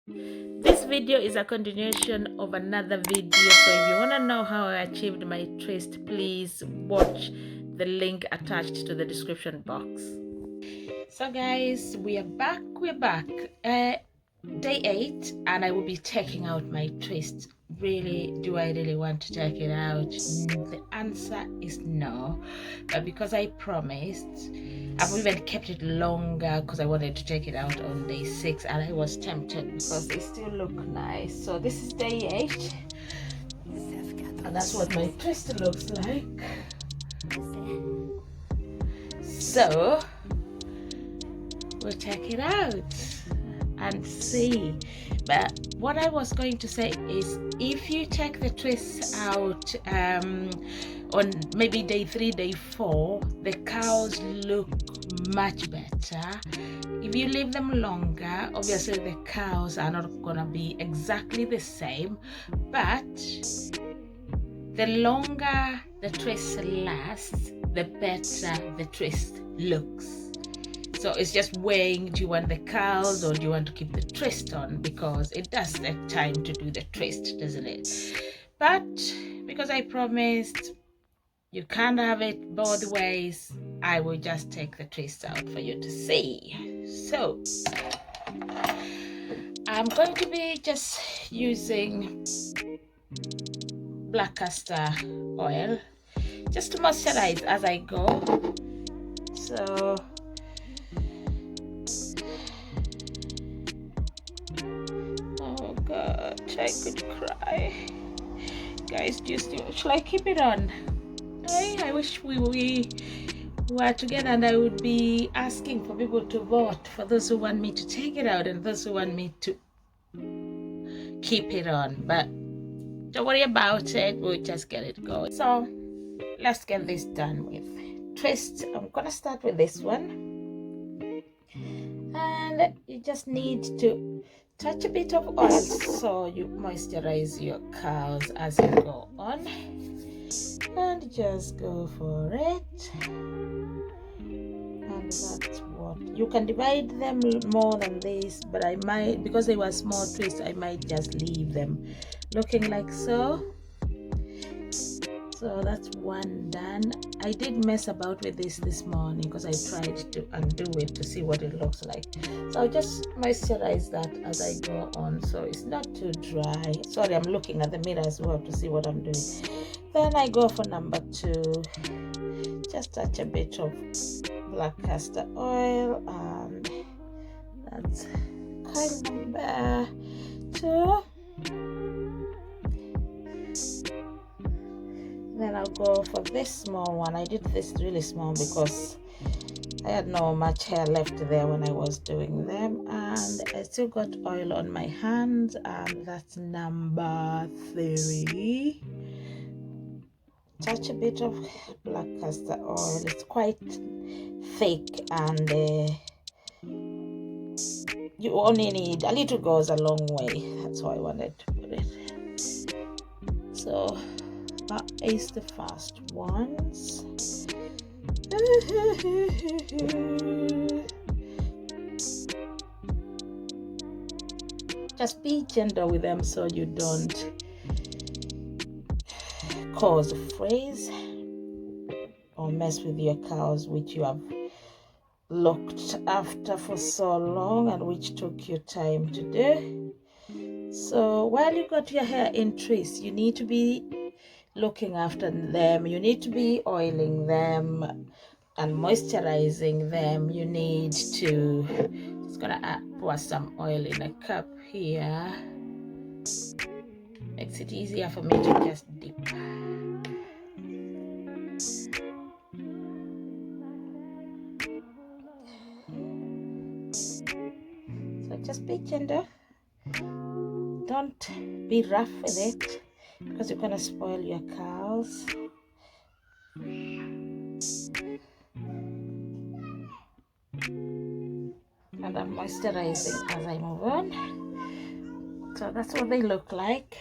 This video is a continuation of another video, so if you want to know how I achieved my twist, please watch the link attached to the description box. So guys, we're back. Day 8, and I will be taking out my twist. Do I really want to take it out? The answer is no, but because I promised, I've even kept it longer because I wanted to take it out on day 6, and I was tempted because they still look nice. So this is day 8, and that's what my twist looks like. So we'll check it out and see. But what I was going to say is, if you take the twists out on maybe day 3, day 4, the cows look much better. If you leave them longer, obviously the cows are not gonna be exactly the same, but the longer the twist lasts, the better the twist looks. So it's just weighing, do you want the cows or do you want to keep the twist on? Because it does take time to do the twist, doesn't it? But because I promised you can't have it both ways, I will just take the twist out for you to see. So I'm going to be just using black castor oil just to moisturize as I go. So oh god, I could cry. Guys, shall I keep it on? I wish we were together and I would be asking for people to vote, for those who want me to take it out and those who want me to keep it on. But don't worry about it, we'll just get it going. So let's get this done with. Twist, I'm gonna start with this one, and you just need to touch a bit of oil so you moisturize your cows as you go on, and just go for it. And that's what you can divide them more than this, but I might, because they were small twists, I might just leave them looking like so. So that's one done. I did mess about with this morning because I tried to undo it to see what it looks like. So I'll just moisturize that as I go on so it's not too dry. Sorry, I'm looking at the mirror as well to see what I'm doing. Then I go for number 2. Just touch a bit of black castor oil, and that's coil number 2. Then I'll go for this small one. I did this really small because I had no much hair left there when I was doing them, and I still got oil on my hands, and that's number 3. Touch a bit of black castor oil. It's quite thick, and you only need a little, goes a long way. That's why I wanted to put it. So that is the first ones. Just be gentle with them so you don't cause a freeze or mess with your cows, which you have looked after for so long and which took you time to do. So while you got your hair in twist, you need to be looking after them. You need to be oiling them and moisturizing them. You need to, just gonna pour some oil in a cup here. Makes it easier for me to just dip. So just be gentle. Don't be rough with it because you're gonna spoil your cows. And I'm moisturizing as I move on. So that's what they look like.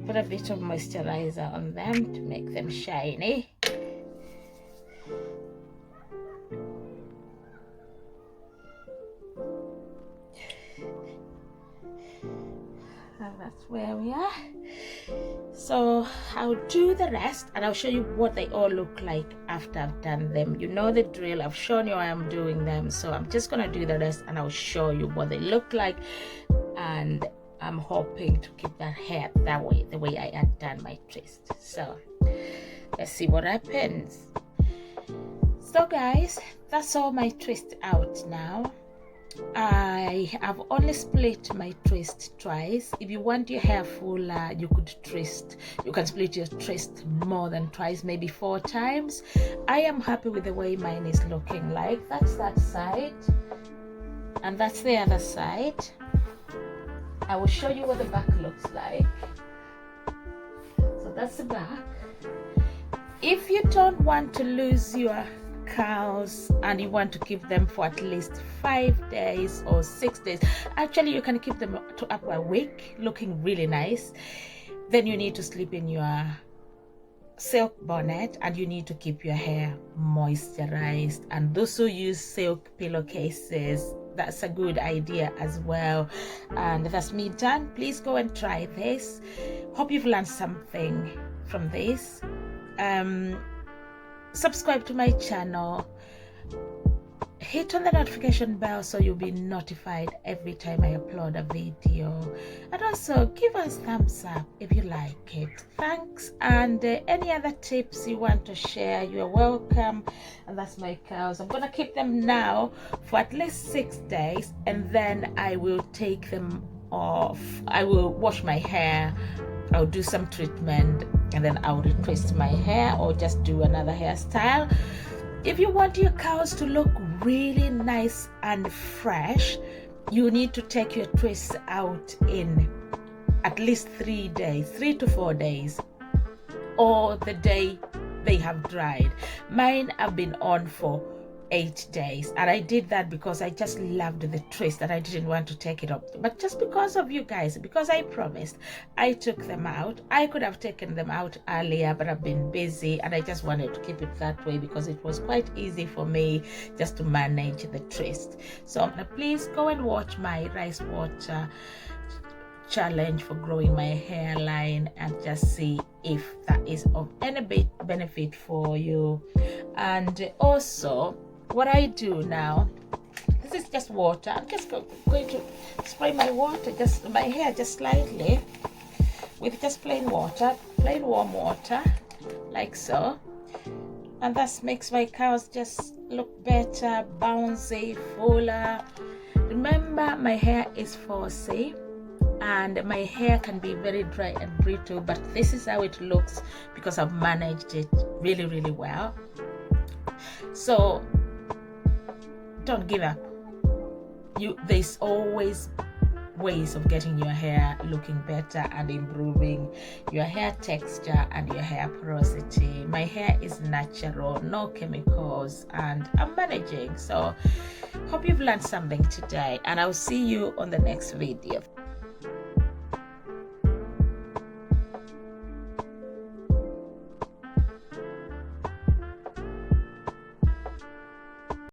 Put a bit of moisturizer on them to make them shiny. that's where we are. So I'll do the rest and I'll show you what they all look like after I've done them. You know the drill, I've shown you how I'm doing them, so I'm just gonna do the rest and I'll show you what they look like. And I'm hoping to keep that hair that way, the way I had done my twist. So let's see what happens. So guys, that's all my twist out now. I have only split my twist twice. If you want your hair fuller, you can split your twist more than twice, maybe 4 times. I am happy with the way mine is looking like. That's that side and that's the other side. I will show you what the back looks like. So that's the back. If you don't want to lose your curls and you want to keep them for at least 5 days or 6 days, actually you can keep them to up a week looking really nice, then you need to sleep in your silk bonnet and you need to keep your hair moisturized. And those who use silk pillowcases, that's a good idea as well. And that's me done. Please go and try this. Hope you've learned something from this. Subscribe to my channel, hit on the notification bell so you'll be notified every time I upload a video, and also give us thumbs up if you like it. Thanks. And any other tips you want to share, you're welcome. And that's my curls. I'm gonna keep them now for at least 6 days and then I will take them off. I will wash my hair, I'll do some treatment, and then I'll retwist my hair or just do another hairstyle. If you want your curls to look really nice and fresh, you need to take your twists out in at least 3 days, 3 to 4 days, or the day they have dried. Mine have been on for 8 days, and I did that because I just loved the twist and I didn't want to take it up. But just because of you guys, because I promised, I took them out. I could have taken them out earlier, but I've been busy and I just wanted to keep it that way because it was quite easy for me just to manage the twist. So please go and watch my rice water challenge for growing my hairline and just see if that is of any benefit for you. And also, what I do now, this is just water. I'm just going to spray my water, just my hair, just slightly with just plain water, plain warm water, like so. And that makes my curls just look better, bouncy, fuller. Remember, my hair is 4C and my hair can be very dry and brittle, but this is how it looks because I've managed it really, really well. So don't give up. There's always ways of getting your hair looking better and improving your hair texture and your hair porosity. My hair is natural, no chemicals, and I'm managing. So hope you've learned something today, and I'll see you on the next video.